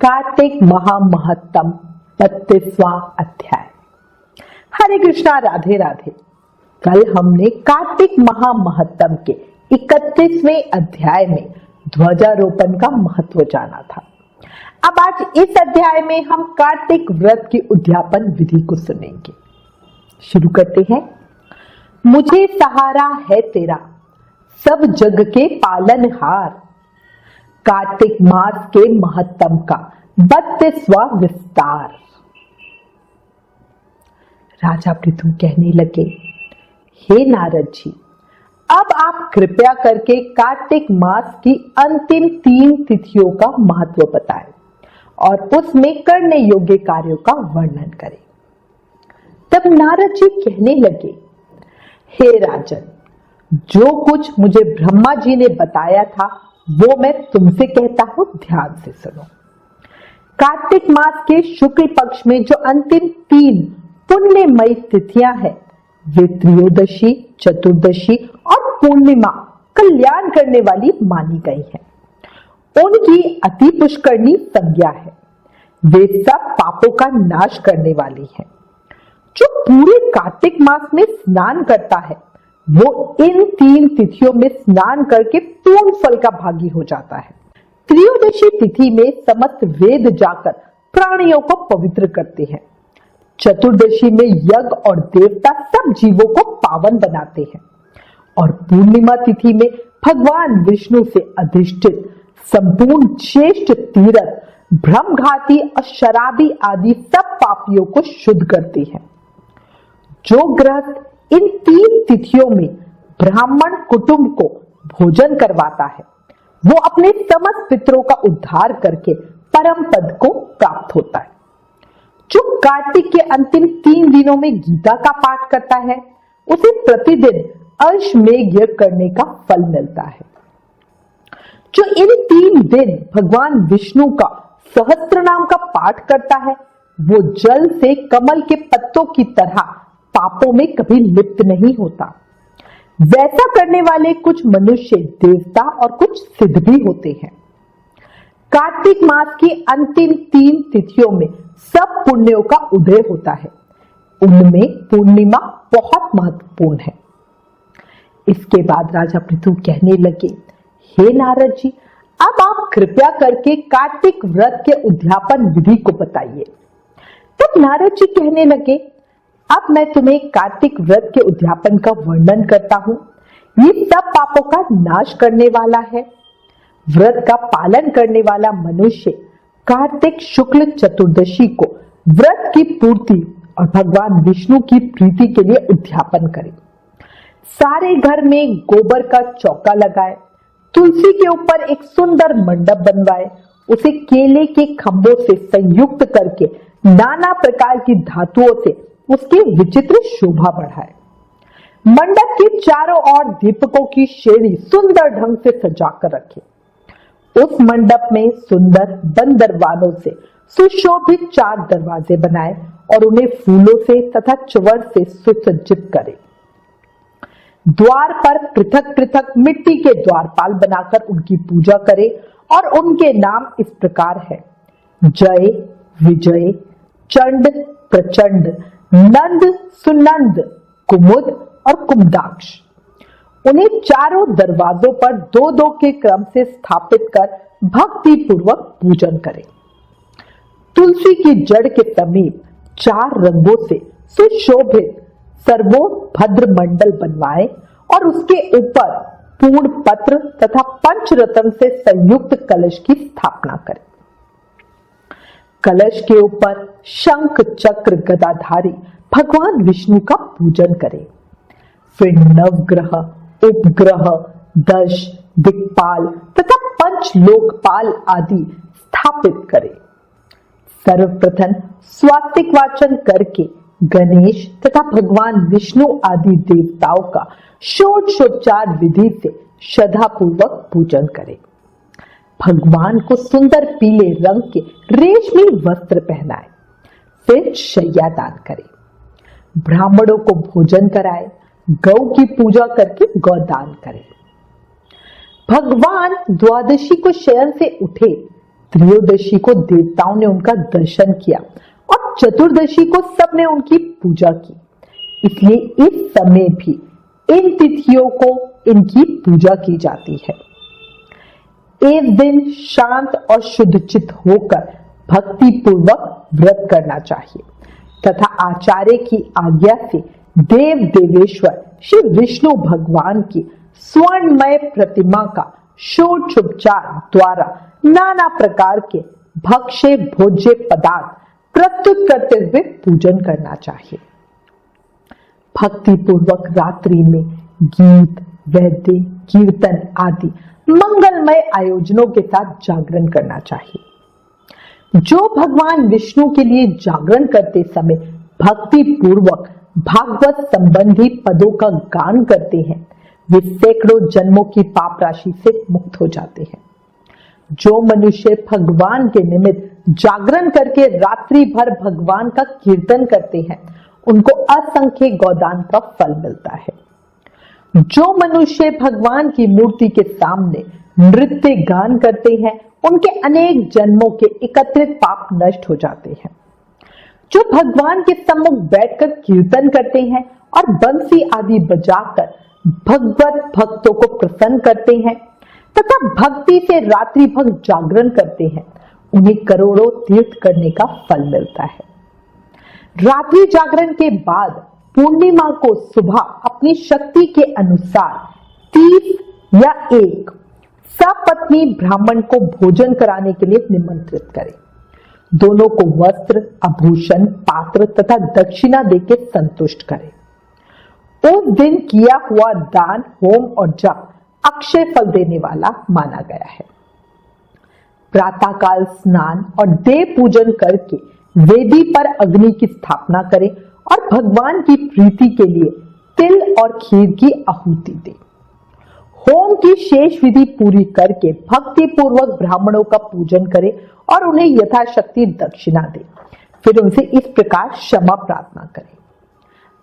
कार्तिक महामहत्तम 32वां अध्याय। हरे कृष्णा, राधे राधे। कल हमने कार्तिक महामहत्तम के 31वें अध्याय में ध्वजारोपण का महत्व जाना था। अब आज इस अध्याय में हम कार्तिक व्रत की उद्यापन विधि को सुनेंगे। शुरू करते हैं। मुझे सहारा है तेरा, सब जग के पालनहार। कार्तिक मास के महत्तम का 32वां विस्तार। राजा पृथु कहने लगे, हे नारद जी, अब आप कृपया करके कार्तिक मास की अंतिम 3 तिथियों का महत्व बताएं और उसमें करने योग्य कार्यों का वर्णन करें। तब नारद जी कहने लगे, हे राजन, जो कुछ मुझे ब्रह्मा जी ने बताया था वो मैं तुमसे कहता हूं, ध्यान से सुनो। कार्तिक मास के शुक्ल पक्ष में जो अंतिम 3 पुण्यमयी तिथियां हैं, वे त्रयोदशी, चतुर्दशी और पूर्णिमा कल्याण करने वाली मानी गई हैं। उनकी अति पुष्करणी संज्ञा है। वे सब पापों का नाश करने वाली हैं। जो पूरे कार्तिक मास में स्नान करता है वो इन 3 तिथियों में स्नान करके पूर्ण फल का भागी हो जाता है। त्रयोदशी तिथि में समस्त वेद जाकर प्राणियों को पवित्र करते हैं। चतुर्दशी में यज्ञ और देवता सब जीवों को पावन बनाते हैं और पूर्णिमा तिथि में भगवान विष्णु से अधिष्ठित संपूर्ण श्रेष्ठ तीर्थ, भ्रमघाती और शराबी आदि सब पापियों को शुद्ध करते हैं। जो गृहस्थ इन 3 तिथियों में ब्राह्मण कुटुंब को भोजन करवाता है वो अपने समस्त पितरों का उद्धार करके परम पद को प्राप्त होता है। जो कार्तिक के अंतिम 3 दिनों में गीता का पाठ करता है उसे प्रतिदिन अश्वमेध यज्ञ करने का फल मिलता है। जो इन 3 दिन भगवान विष्णु का सहस्त्र नाम का पाठ करता है वो जल से कमल के पत्तों की तरह पापों में कभी लिप्त नहीं होता। वैसा करने वाले कुछ मनुष्य देवता और कुछ सिद्ध भी होते हैं। कार्तिक मास की अंतिम 3 तिथियों में सब पुण्यों का उदय होता है। उनमें पूर्णिमा बहुत महत्वपूर्ण है। इसके बाद राजा पृथु कहने लगे, हे नारद जी, अब आप कृपया करके कार्तिक व्रत के उद्यापन विधि को बताइए। तब नारद जी कहने लगे, अब मैं तुम्हें कार्तिक व्रत के उद्यापन का वर्णन करता हूं। ये सब पापों का नाश करने वाला है। व्रत का पालन करने वाला मनुष्य कार्तिक शुक्ल चतुर्दशी को व्रत की पूर्ति और भगवान विष्णु की प्रीति के लिए उद्यापन करे। सारे घर में गोबर का चौका लगाए, तुलसी के ऊपर एक सुंदर मंडप बनवाए, उसे केले के खंभों से संयुक्त करके नाना प्रकार की धातुओं से उसकी विचित्र शोभा बढ़ाए। मंडप के चारों ओर दीपकों की श्रेणी सुंदर ढंग से सजाकर रखे। उस मंडप में सुंदर बंद दरवाजों से सुशोभित 4 दरवाजे बनाए और उन्हें फूलों से तथा चवर से सुसज्जित करे। द्वार पर पृथक पृथक मिट्टी के द्वारपाल बनाकर उनकी पूजा करे और उनके नाम इस प्रकार है: जय, विजय, चंड, प्रचंड, नंद, सुनंद, कुमुद और कुमदाक्ष। उन्हें चारों दरवाजों पर 2-2 के क्रम से स्थापित कर भक्ति पूर्वक पूजन करें। तुलसी की जड़ के समीप 4 रंगों से सुशोभित सर्वोभद्र मंडल बनवाए और उसके ऊपर पूर्ण पत्र तथा पंचरत्न से संयुक्त कलश की स्थापना करें। कलश के ऊपर शंख चक्र गदाधारी भगवान विष्णु का पूजन करें। फिर नवग्रह, उपग्रह, दश, दिक्पाल तथा पंच लोकपाल आदि स्थापित करें। सर्वप्रथम स्वास्तिक वाचन करके गणेश तथा भगवान विष्णु आदि देवताओं का षोडशोपचार विधि से श्रद्धापूर्वक पूजन करें। भगवान को सुंदर पीले रंग के रेशमी वस्त्र पहनाए। फिर शय्या दान करें। ब्राह्मणों को भोजन कराए। गौ की पूजा करके गौदान करें। भगवान द्वादशी को शयन से उठे, त्रयोदशी को देवताओं ने उनका दर्शन किया और चतुर्दशी को सबने उनकी पूजा की। इसलिए इस समय भी इन तिथियों को इनकी पूजा की जाती है। इस दिन शांत और शुद्धचित्त होकर भक्ति पूर्वक व्रत करना चाहिए तथा आचार्य की आज्ञा से देव देवेश्वर श्री विष्णु भगवान की स्वर्णमय प्रतिमा का षोडशोपचार द्वारा नाना प्रकार के भक्ष्य भोज्य पदार्थ प्रस्तुत करते हुए पूजन करना चाहिए। भक्ति पूर्वक रात्रि में गीत, वाद्य, कीर्तन आदि मंगलमय आयोजनों के साथ जागरण करना चाहिए। जो भगवान विष्णु के लिए जागरण करते समय भक्ति पूर्वक भागवत संबंधी पदों का गान करते हैं, वे सैकड़ों जन्मों की पाप राशि से मुक्त हो जाते हैं। जो मनुष्य भगवान के निमित्त जागरण करके रात्रि भर भगवान का कीर्तन करते हैं, उनको असंख्य गोदान का फल मिलता है। जो मनुष्य भगवान की मूर्ति के सामने नृत्य गान करते हैं, उनके अनेक जन्मों के एकत्रित पाप नष्ट हो जाते हैं। जो भगवान के सम्मुख बैठकर कीर्तन करते हैं और बंसी आदि बजाकर भगवत भक्तों को प्रसन्न करते हैं तथा भक्ति से रात्रि भर जागरण करते हैं, उन्हें करोड़ों तीर्थ करने का फल मिलता है। रात्रि जागरण के बाद पूर्णिमा को सुबह अपनी शक्ति के अनुसार 30 या 1 सपत्नी ब्राह्मण को भोजन कराने के लिए निमंत्रित करें। दोनों को वस्त्र, आभूषण, पात्र तथा दक्षिणा देकर संतुष्ट करें। उस दिन किया हुआ दान, होम और जप अक्षय फल देने वाला माना गया है। प्रातःकाल स्नान और देव पूजन करके वेदी पर अग्नि की स्थापना करें और भगवान की प्रीति के लिए तिल और खीर की आहुति दें। होम की शेष विधि पूरी करके भक्ति पूर्वक ब्राह्मणों का पूजन करें और उन्हें यथाशक्ति दक्षिणा दें। फिर उनसे इस प्रकार क्षमा प्रार्थना करें।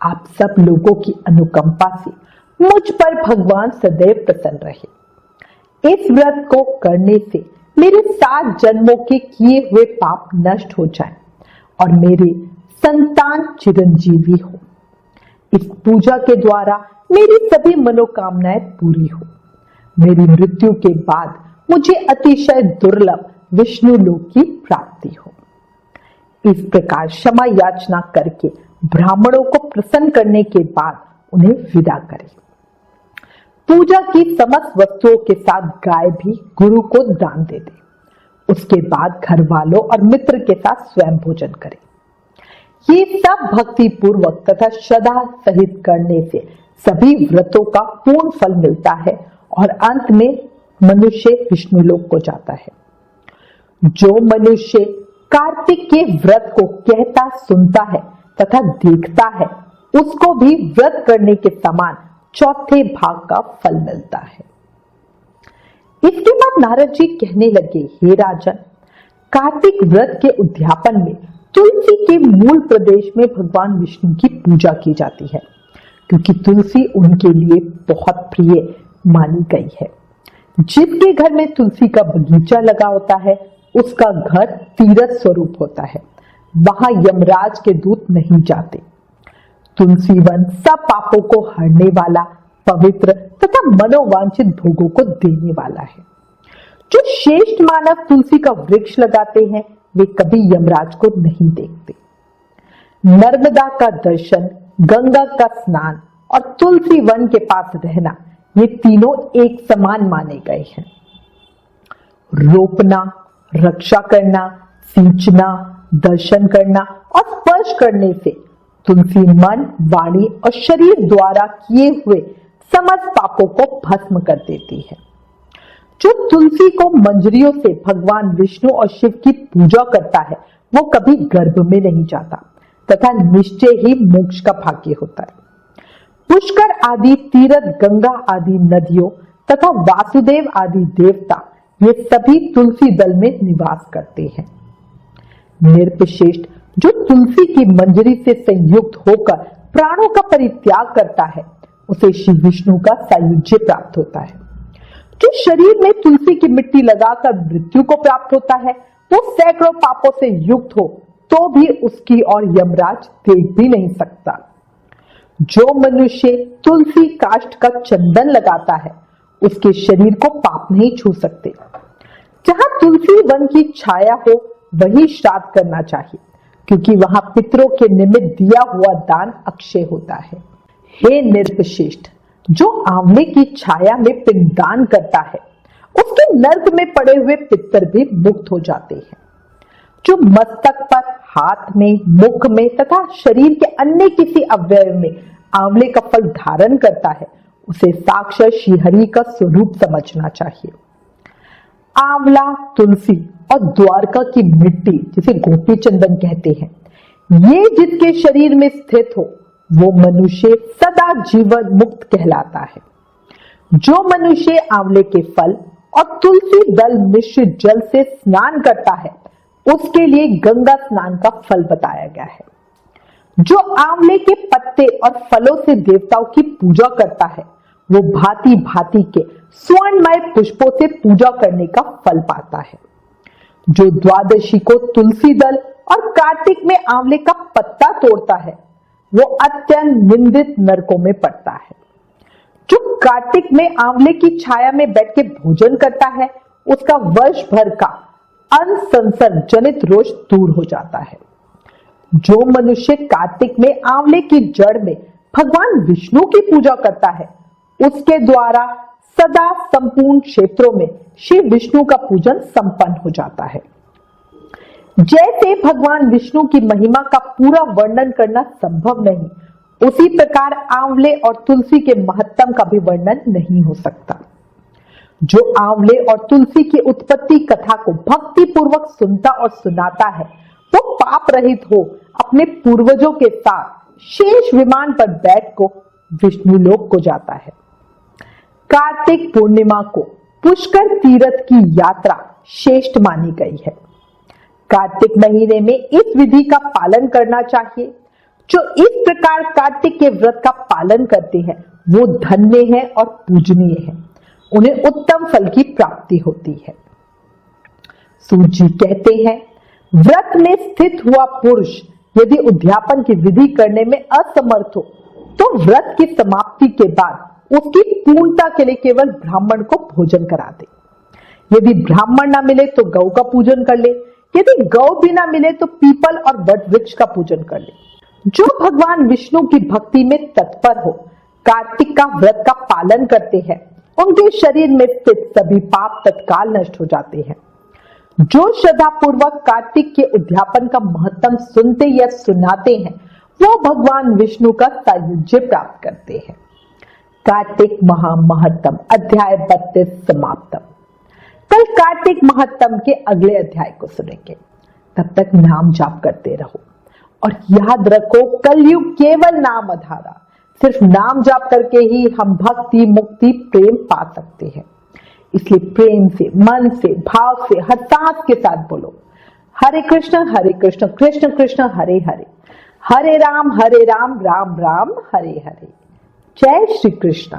आप सब लोगों की अनुकंपा से मुझ पर भगवान सदैव प्रसन्न रहे। इस व्रत को करने से मेरे 7 जन्मों के किए हुए पाप नष्ट हो जाएं और मेरे संतान चिरंजीवी हो। इस पूजा के द्वारा मेरी सभी मनोकामनाएं पूरी हो। मेरी मृत्यु के बाद मुझे अतिशय दुर्लभ विष्णु लोक की प्राप्ति हो। इस प्रकार क्षमा याचना करके ब्राह्मणों को प्रसन्न करने के बाद उन्हें विदा करें। पूजा की समस्त वस्तुओं के साथ गाय भी गुरु को दान दे दे। उसके बाद घर वालों और मित्र के साथ स्वयं भोजन करें। ये सब भक्ति पूर्वक तथा श्रद्धा सहित करने से सभी व्रतों का पूर्ण फल मिलता है और अंत में मनुष्य विष्णु लोक को जाता है। जो मनुष्य कार्तिक के व्रत को कहता सुनता है तथा देखता है, उसको भी व्रत करने के समान चौथे भाग का फल मिलता है। इसके बाद नारद जी कहने लगे, हे राजन, कार्तिक व्रत के उद्यापन में तुलसी के मूल प्रदेश में भगवान विष्णु की पूजा की जाती है, क्योंकि तुलसी उनके लिए बहुत प्रिय मानी गई है। जिसके घर में तुलसी का बगीचा लगा होता है, उसका घर तीर्थ स्वरूप होता है। वहां यमराज के दूत नहीं जाते। तुलसी वन सब पापों को हरने वाला, पवित्र तथा मनोवांछित भोगों को देने वाला है। जो श्रेष्ठ मानव तुलसी का वृक्ष लगाते हैं, वे कभी यमराज को नहीं देखते। नर्मदा का दर्शन, गंगा का स्नान और तुलसी वन के पास रहना, ये तीनों एक समान माने गए हैं। रोपना, रक्षा करना, सींचना, दर्शन करना और स्पर्श करने से तुलसी मन, वाणी और शरीर द्वारा किए हुए समस्त पापों को भस्म कर देती है। जो तुलसी को मंजरियों से भगवान विष्णु और शिव की पूजा करता है, वो कभी गर्भ में नहीं जाता तथा निश्चय ही मोक्ष का भाग्य होता है। पुष्कर आदि तीर्थ, गंगा आदि नदियों तथा वासुदेव आदि देवता, ये सभी तुलसी दल में निवास करते हैं। निर्विशेष जो तुलसी की मंजरी से संयुक्त होकर प्राणों का परित्याग करता है, उसे श्री विष्णु का सायुज्य प्राप्त होता है। जो शरीर में तुलसी की मिट्टी लगाकर मृत्यु को प्राप्त होता है, वो सैकड़ों पापों से युक्त हो तो भी उसकी और यमराज देख भी नहीं सकता। जो मनुष्य तुलसी काष्ठ का चंदन लगाता है, उसके शरीर को पाप नहीं छू सकते। जहां तुलसी वन की छाया हो, वही श्राद्ध करना चाहिए, क्योंकि वहां पितरों के निमित्त दिया हुआ दान अक्षय होता है। हे निर्वशिष्ठ, जो आंवले की छाया में पिंडदान करता है, उसके नर्क में पड़े हुए पितर भी मुक्त हो जाते हैं। जो मस्तक पर, हाथ में, मुख में तथा शरीर के अन्य किसी अवयव में आंवले का फल धारण करता है, उसे साक्षात श्रीहरि का स्वरूप समझना चाहिए। आंवला, तुलसी और द्वारका की मिट्टी, जिसे गोपी चंदन कहते हैं, ये जिसके शरीर में स्थित हो, वो मनुष्य सदा जीवन मुक्त कहलाता है। जो मनुष्य आंवले के फल और तुलसी दल मिश्रित जल से स्नान करता है, उसके लिए गंगा स्नान का फल बताया गया है। जो आंवले के पत्ते और फलों से देवताओं की पूजा करता है, वो भांति भांति के स्वर्णमय पुष्पों से पूजा करने का फल पाता है। जो द्वादशी को तुलसी दल और कार्तिक में आंवले का पत्ता तोड़ता है, वो अत्यंत निंदित नरकों में पड़ता है। जो कार्तिक में आंवले की छाया में बैठ के भोजन करता है, उसका वर्ष भर का अनसंसर्ग जनित रोष दूर हो जाता है। जो मनुष्य कार्तिक में आंवले की जड़ में भगवान विष्णु की पूजा करता है, उसके द्वारा सदा संपूर्ण क्षेत्रों में श्री विष्णु का पूजन संपन्न हो जाता है। जैसे भगवान विष्णु की महिमा का पूरा वर्णन करना संभव नहीं, उसी प्रकार आंवले और तुलसी के महत्तम का भी वर्णन नहीं हो सकता। जो आंवले और तुलसी की उत्पत्ति कथा को भक्ति पूर्वक सुनता और सुनाता है, वो पाप रहित हो अपने पूर्वजों के साथ शेष विमान पर बैठ को विष्णु लोक को जाता है। कार्तिक पूर्णिमा को पुष्कर तीर्थ की यात्रा श्रेष्ठ मानी गई है। कार्तिक महीने में इस विधि का पालन करना चाहिए। जो इस प्रकार कार्तिक के व्रत का पालन करते हैं, वो धन्य है और पूजनीय है। उन्हें उत्तम फल की प्राप्ति होती है। सूत जी कहते हैं, व्रत में स्थित हुआ पुरुष यदि उद्यापन की विधि करने में असमर्थ हो, तो व्रत की समाप्ति के बाद उसकी पूर्णता के लिए केवल ब्राह्मण को भोजन करा दे। यदि ब्राह्मण ना मिले तो गौ का पूजन कर ले। यदि गौ भी ना मिले तो पीपल और वट वृक्ष का पूजन कर ले। जो भगवान विष्णु की भक्ति में तत्पर हो, कार्तिक का व्रत का पालन करते हैं, उनके शरीर में स्थित सभी पाप तत्काल नष्ट हो जाते हैं। जो श्रद्धा पूर्वक कार्तिक के उद्यापन का महत्तम सुनते या सुनाते हैं, वो भगवान विष्णु का सायुज्य प्राप्त करते हैं। कार्तिक महामहत्तम अध्याय 32 समाप्त। कल कार्तिक महत्तम के अगले अध्याय को सुनेंगे। तब तक नाम जाप करते रहो और याद रखो, कलयुग केवल नाम आधारा। सिर्फ नाम जाप करके ही हम भक्ति, मुक्ति, प्रेम पा सकते हैं। इसलिए प्रेम से, मन से, भाव से, हर सांस के साथ बोलो, हरे कृष्ण कृष्ण कृष्ण हरे हरे, हरे राम राम राम हरे हरे। जय श्री कृष्ण।